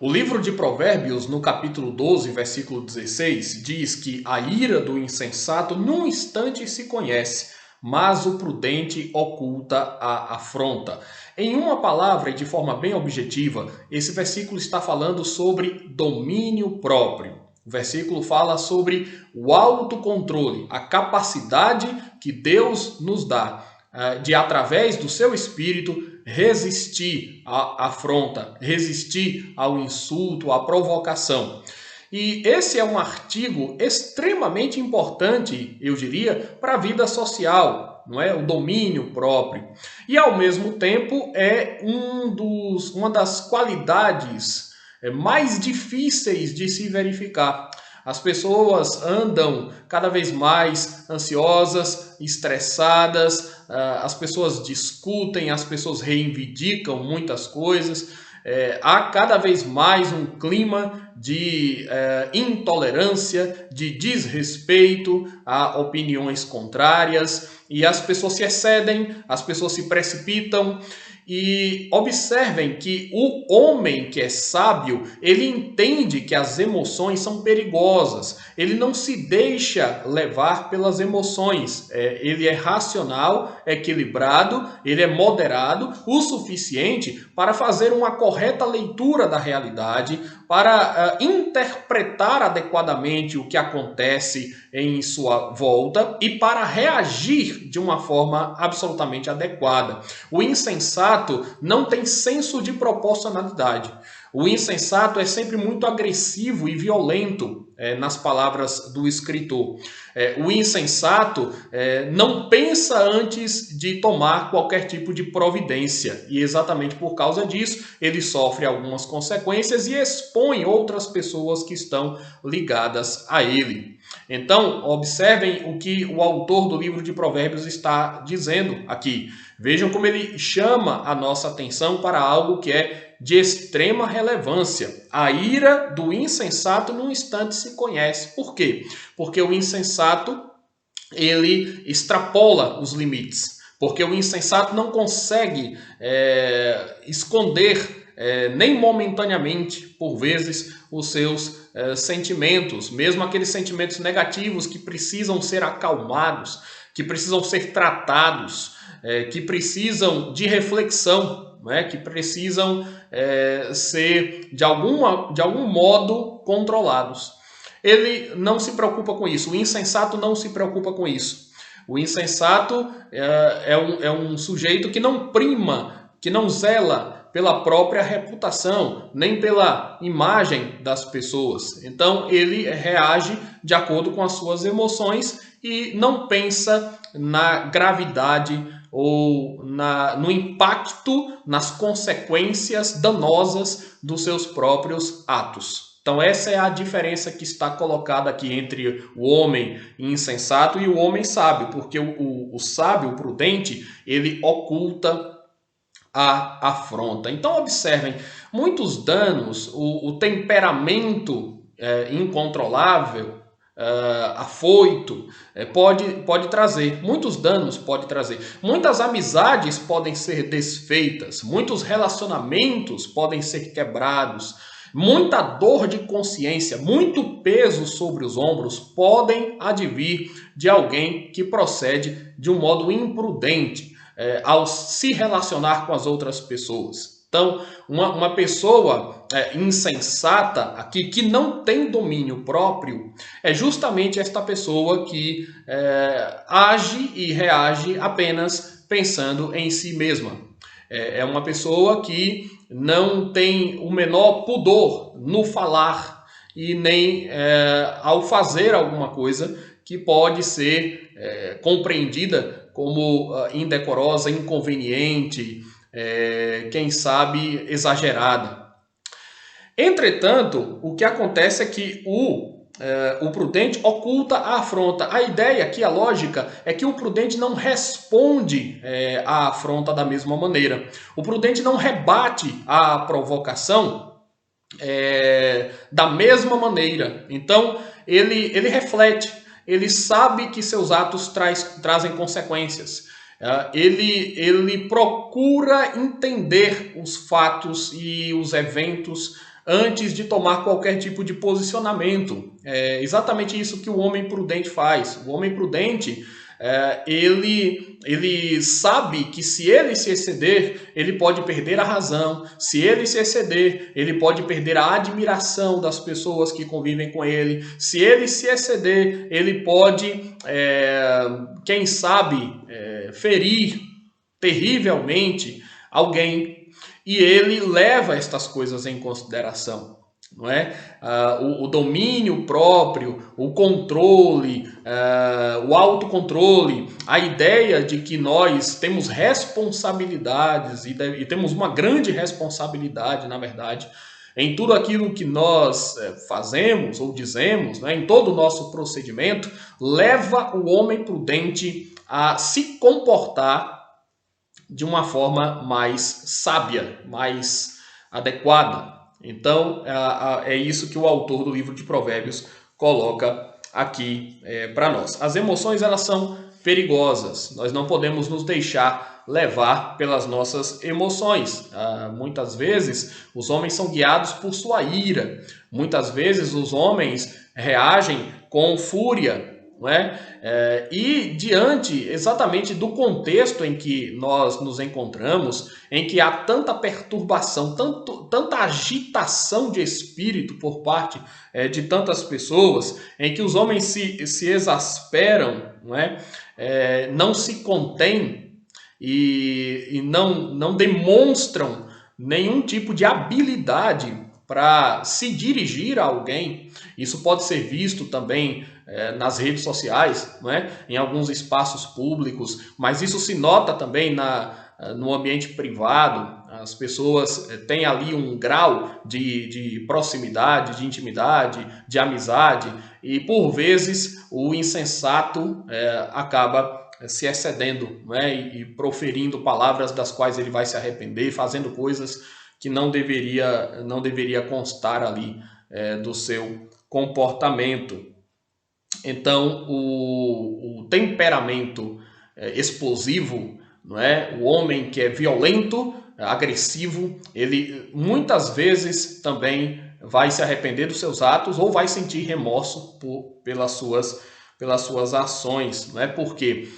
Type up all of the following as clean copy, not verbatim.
O livro de Provérbios, no capítulo 12, versículo 16, diz que a ira do insensato num instante se conhece, mas o prudente oculta a afronta. Em uma palavra e de forma bem objetiva, esse versículo está falando sobre domínio próprio. O versículo fala sobre o autocontrole, a capacidade que Deus nos dá de, através do seu espírito, resistir à afronta, resistir ao insulto, à provocação. E esse é um artigo extremamente importante, eu diria, para a vida social, não é? O domínio próprio. E, ao mesmo tempo, é uma das qualidades mais difíceis de se verificar. As pessoas andam cada vez mais ansiosas, estressadas, as pessoas discutem, as pessoas reivindicam muitas coisas. Há cada vez mais um clima de intolerância, de desrespeito a opiniões contrárias, e as pessoas se excedem, as pessoas se precipitam. E observem que o homem que é sábio, ele entende que as emoções são perigosas. Ele não se deixa levar pelas emoções. Ele é racional, equilibrado, ele é moderado o suficiente para fazer uma correta leitura da realidade, para interpretar adequadamente o que acontece em sua volta e para reagir de uma forma absolutamente adequada. O insensato não tem senso de proporcionalidade. O insensato é sempre muito agressivo e violento, nas palavras do escritor. O insensato não pensa antes de tomar qualquer tipo de providência. E exatamente por causa disso, ele sofre algumas consequências e expõe outras pessoas que estão ligadas a ele. Então, observem o que o autor do livro de Provérbios está dizendo aqui. Vejam como ele chama a nossa atenção para algo que é de extrema relevância. A ira do insensato num instante se conhece. Por quê? Porque o insensato, ele extrapola os limites. Porque o insensato não consegue esconder nem momentaneamente, por vezes, os seus sentimentos, mesmo aqueles sentimentos negativos que precisam ser acalmados, que precisam ser tratados, que precisam de reflexão, que precisam ser, de algum modo, controlados. Ele não se preocupa com isso, o insensato não se preocupa com isso. O insensato é um sujeito que não prima, que não zela pela própria reputação, nem pela imagem das pessoas. Então, ele reage de acordo com as suas emoções e não pensa na gravidade ou no impacto, nas consequências danosas dos seus próprios atos. Então essa é a diferença que está colocada aqui entre o homem insensato e o homem sábio, porque o sábio, o prudente, ele oculta a afronta. Então observem, muitos danos, o temperamento incontrolável, afoito, pode trazer, muitos danos pode trazer, muitas amizades podem ser desfeitas, muitos relacionamentos podem ser quebrados, muita dor de consciência, muito peso sobre os ombros podem advir de alguém que procede de um modo imprudente ao se relacionar com as outras pessoas. Então, uma pessoa insensata aqui, que não tem domínio próprio, é justamente esta pessoa que age e reage apenas pensando em si mesma. É uma pessoa que não tem o menor pudor no falar e nem ao fazer alguma coisa que pode ser compreendida como indecorosa, inconveniente, quem sabe exagerada. Entretanto, o que acontece é que o prudente oculta a afronta. A ideia aqui, a lógica, é que o prudente não responde à afronta da mesma maneira. O prudente não rebate a provocação da mesma maneira. Então, ele reflete, ele sabe que seus atos trazem consequências. Ele procura entender os fatos e os eventos antes de tomar qualquer tipo de posicionamento. É exatamente isso que o homem prudente faz. O homem prudente, ele sabe que se ele se exceder, ele pode perder a razão. Se ele se exceder, ele pode perder a admiração das pessoas que convivem com ele. Se ele se exceder, ele pode, quem sabe, ferir terrivelmente alguém. E ele leva estas coisas em consideração, não é? O domínio próprio, o controle, o autocontrole, a ideia de que nós temos responsabilidades e temos uma grande responsabilidade, na verdade, em tudo aquilo que nós fazemos ou dizemos, né, em todo o nosso procedimento, leva o homem prudente a se comportar de uma forma mais sábia, mais adequada. Então, é isso que o autor do livro de Provérbios coloca aqui para nós. As emoções, elas são perigosas. Nós não podemos nos deixar levar pelas nossas emoções. Muitas vezes, os homens são guiados por sua ira. Muitas vezes, os homens reagem com fúria, não é? E diante exatamente do contexto em que nós nos encontramos, em que há tanta perturbação, tanta agitação de espírito por parte de tantas pessoas, em que os homens se exasperam, não é? Não se contêm e não demonstram nenhum tipo de habilidade para se dirigir a alguém. Isso pode ser visto também nas redes sociais, não é? Em alguns espaços públicos, mas isso se nota também no ambiente privado. As pessoas têm ali um grau de proximidade, de intimidade, de amizade, e por vezes o insensato acaba se excedendo, não é? E proferindo palavras das quais ele vai se arrepender, fazendo coisas que não deveria constar ali do seu comportamento. Então, o temperamento explosivo, não é? O homem que é violento, agressivo, ele muitas vezes também vai se arrepender dos seus atos ou vai sentir remorso pelas suas ações, não é? Porque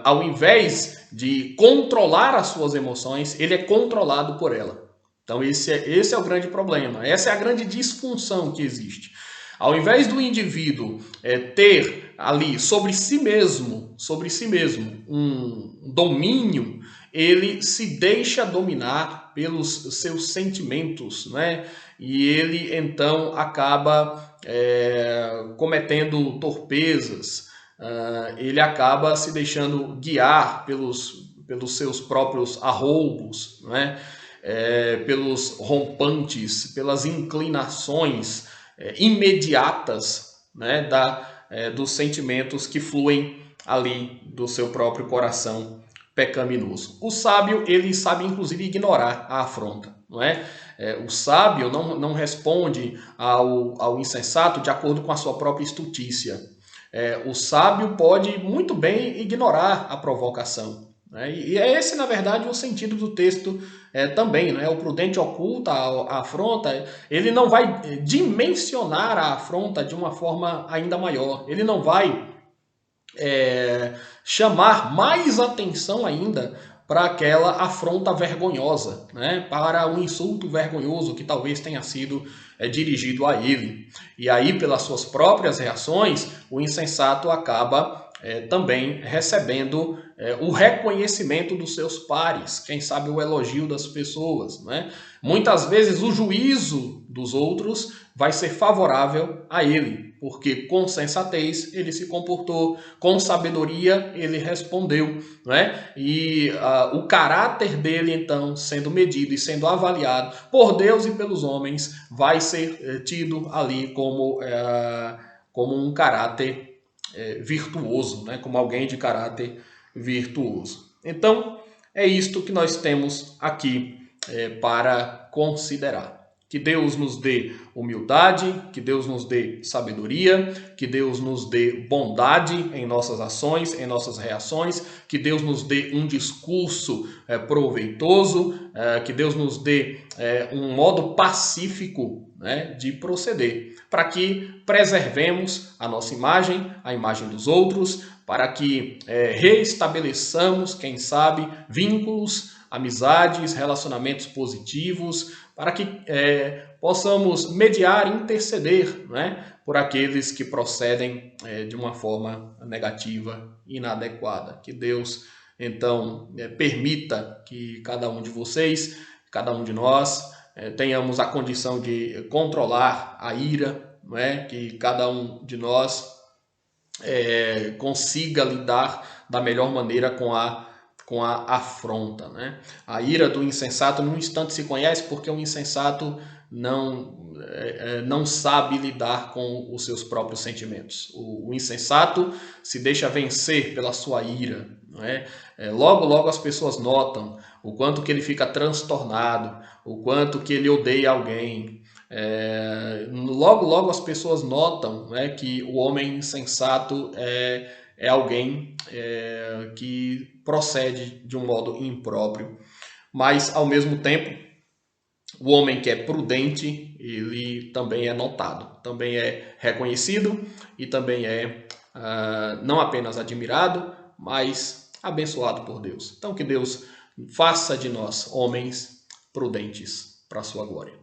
ao invés de controlar as suas emoções, ele é controlado por ela. Então esse é o grande problema, essa é a grande disfunção que existe. Ao invés do indivíduo ter ali sobre si mesmo um domínio, ele se deixa dominar pelos seus sentimentos, né? E ele então acaba cometendo torpezas, ele acaba se deixando guiar pelos seus próprios arroubos, né? Pelos rompantes, pelas inclinações imediatas, né, dos sentimentos que fluem ali do seu próprio coração pecaminoso. O sábio, ele sabe inclusive ignorar a afronta, não é? O sábio não responde ao insensato de acordo com a sua própria estutícia. O sábio pode muito bem ignorar a provocação. E é esse, na verdade, o sentido do texto também, né? O prudente oculta a afronta, ele não vai dimensionar a afronta de uma forma ainda maior, ele não vai chamar mais atenção ainda para aquela afronta vergonhosa, né? Para um insulto vergonhoso que talvez tenha sido dirigido a ele. E aí, pelas suas próprias reações, o insensato acaba também recebendo o reconhecimento dos seus pares, quem sabe o elogio das pessoas, né? Muitas vezes o juízo dos outros vai ser favorável a ele, porque com sensatez ele se comportou, com sabedoria ele respondeu, né? E o caráter dele, então, sendo medido e sendo avaliado por Deus e pelos homens, vai ser tido ali como um caráter virtuoso, né? Como alguém de caráter virtuoso. Então, é isto que nós temos aqui para considerar. Que Deus nos dê humildade, que Deus nos dê sabedoria, que Deus nos dê bondade em nossas ações, em nossas reações, que Deus nos dê um discurso proveitoso, que Deus nos dê um modo pacífico, né, de proceder, para que preservemos a nossa imagem, a imagem dos outros, para que reestabeleçamos, quem sabe, vínculos, amizades, relacionamentos positivos, para que possamos mediar, interceder, né, por aqueles que procedem de uma forma negativa, inadequada. Que Deus, então, permita que cada um de vocês, cada um de nós, tenhamos a condição de controlar a ira, não é? Que cada um de nós consiga lidar da melhor maneira com a afronta, né? A ira do insensato num instante se conhece, porque o insensato não sabe lidar com os seus próprios sentimentos. O insensato se deixa vencer pela sua ira, não é? Logo, logo as pessoas notam o quanto que ele fica transtornado, o quanto que ele odeia alguém. Logo, logo as pessoas notam, né, que o homem insensato é alguém que procede de um modo impróprio. Mas, ao mesmo tempo, o homem que é prudente, ele também é notado, também é reconhecido e também é não apenas admirado, mas abençoado por Deus. Então, que Deus faça de nós homens prudentes para a sua glória.